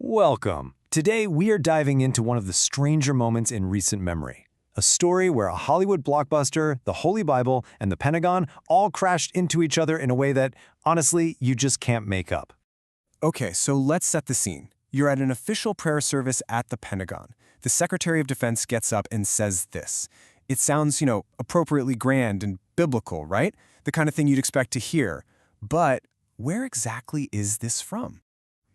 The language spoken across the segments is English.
Welcome. Today we are diving into one of the stranger moments in recent memory. A story where a Hollywood blockbuster, the Holy Bible, and the Pentagon all crashed into each other in a way that, honestly, you just can't make up. Okay, so let's set the scene. You're at an official prayer service at the Pentagon. The Secretary of Defense gets up and says this. It sounds, appropriately grand and biblical, right? The kind of thing you'd expect to hear. But where exactly is this from?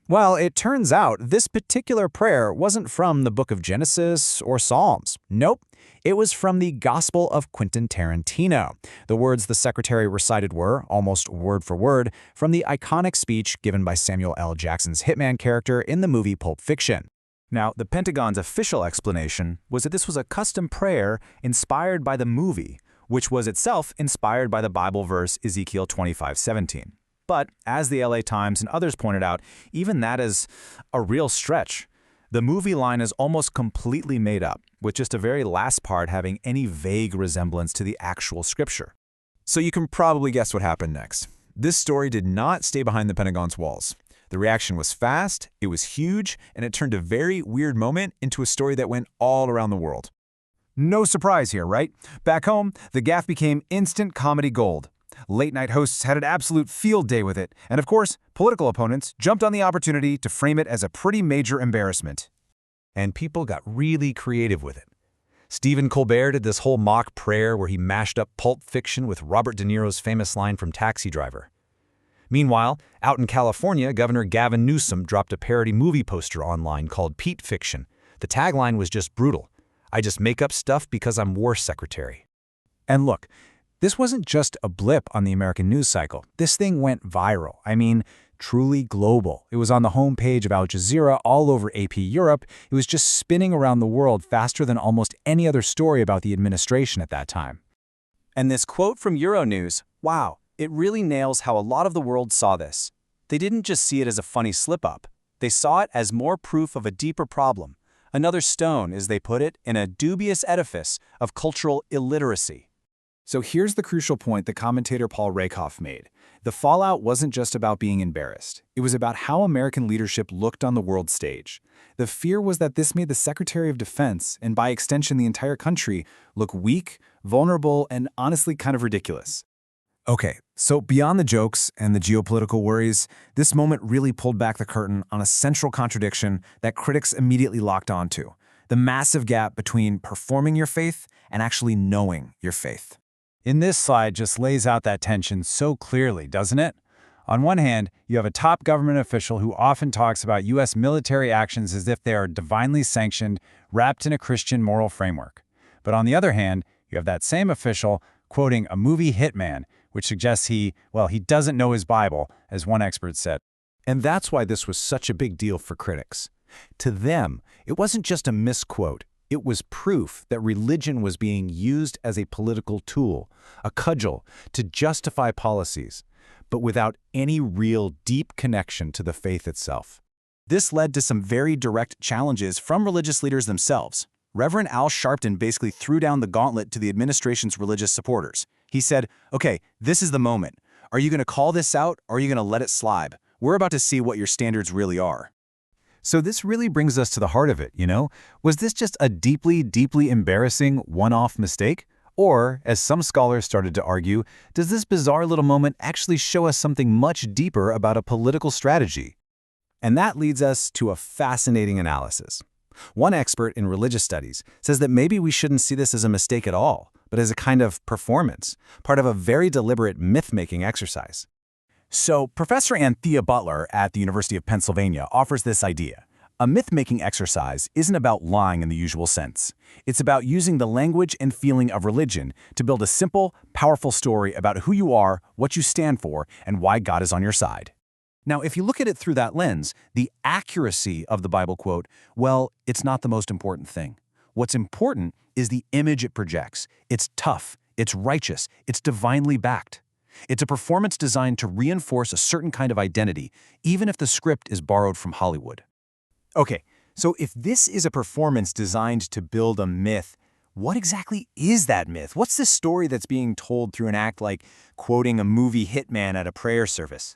Well, it turns out this particular prayer wasn't from the book of Genesis or Psalms. Nope, it was from the Gospel of Quentin Tarantino. The words the secretary recited were, almost word for word, from the iconic speech given by Samuel L. Jackson's hitman character in the movie Pulp Fiction. Now, the Pentagon's official explanation was that this was a custom prayer inspired by the movie, which was itself inspired by the Bible verse Ezekiel 25:17. But, as the LA Times and others pointed out, even that is a real stretch. The movie line is almost completely made up, with just a very last part having any vague resemblance to the actual scripture. So you can probably guess what happened next. This story did not stay behind the Pentagon's walls. The reaction was fast, it was huge, and it turned a very weird moment into a story that went all around the world. No surprise here, right? Back home, the gaffe became instant comedy gold. Late-night hosts had an absolute field day with it, and of course, political opponents jumped on the opportunity to frame it as a pretty major embarrassment. And people got really creative with it. Stephen Colbert did this whole mock prayer where he mashed up Pulp Fiction with Robert De Niro's famous line from Taxi Driver. Meanwhile, out in California, Governor Gavin Newsom dropped a parody movie poster online called Pete Fiction. The tagline was just brutal. I just make up stuff because I'm war secretary. And look, this wasn't just a blip on the American news cycle. This thing went viral. I mean, truly global. It was on the homepage of Al Jazeera, all over AP Europe. It was just spinning around the world faster than almost any other story about the administration at that time. And this quote from Euronews, wow, it really nails how a lot of the world saw this. They didn't just see it as a funny slip-up. They saw it as more proof of a deeper problem. Another stone, as they put it, in a dubious edifice of cultural illiteracy. So here's the crucial point that commentator Paul Rakoff made. The fallout wasn't just about being embarrassed. It was about how American leadership looked on the world stage. The fear was that this made the Secretary of Defense, and by extension the entire country, look weak, vulnerable, and honestly kind of ridiculous. Okay, so beyond the jokes and the geopolitical worries, this moment really pulled back the curtain on a central contradiction that critics immediately locked onto: the massive gap between performing your faith and actually knowing your faith. In this slide just lays out that tension so clearly, doesn't it? On one hand, you have a top government official who often talks about U.S. military actions as if they are divinely sanctioned, wrapped in a Christian moral framework. But on the other hand, you have that same official quoting a movie hitman, which suggests he doesn't know his Bible, as one expert said. And that's why this was such a big deal for critics. To them, it wasn't just a misquote. It was proof that religion was being used as a political tool, a cudgel, to justify policies, but without any real deep connection to the faith itself. This led to some very direct challenges from religious leaders themselves. Reverend Al Sharpton basically threw down the gauntlet to the administration's religious supporters. He said, okay, this is the moment. Are you going to call this out, or are you going to let it slide? We're about to see what your standards really are. So this really brings us to the heart of it, Was this just a deeply, deeply embarrassing one-off mistake? Or, as some scholars started to argue, does this bizarre little moment actually show us something much deeper about a political strategy? And that leads us to a fascinating analysis. One expert in religious studies says that maybe we shouldn't see this as a mistake at all, but as a kind of performance, part of a very deliberate myth-making exercise. So, Professor Anthea Butler at the University of Pennsylvania offers this idea. A myth-making exercise isn't about lying in the usual sense. It's about using the language and feeling of religion to build a simple, powerful story about who you are, what you stand for, and why God is on your side. Now, if you look at it through that lens, the accuracy of the Bible quote, well, it's not the most important thing. What's important is the image it projects. It's tough, it's righteous, it's divinely backed. It's a performance designed to reinforce a certain kind of identity, even if the script is borrowed from Hollywood. Okay, so if this is a performance designed to build a myth, what exactly is that myth? What's the story that's being told through an act like quoting a movie hitman at a prayer service?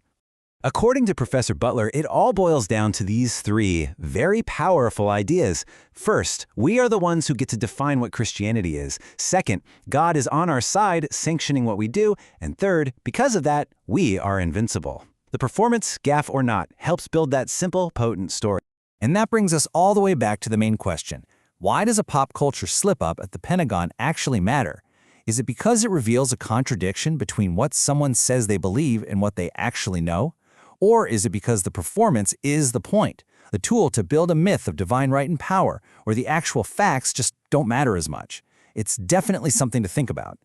According to Professor Butler, it all boils down to these three very powerful ideas. First, we are the ones who get to define what Christianity is. Second, God is on our side, sanctioning what we do. And third, because of that, we are invincible. The performance, gaffe or not, helps build that simple, potent story. And that brings us all the way back to the main question. Why does a pop culture slip-up at the Pentagon actually matter? Is it because it reveals a contradiction between what someone says they believe and what they actually know? Or is it because the performance is the point, the tool to build a myth of divine right and power, where the actual facts just don't matter as much? It's definitely something to think about.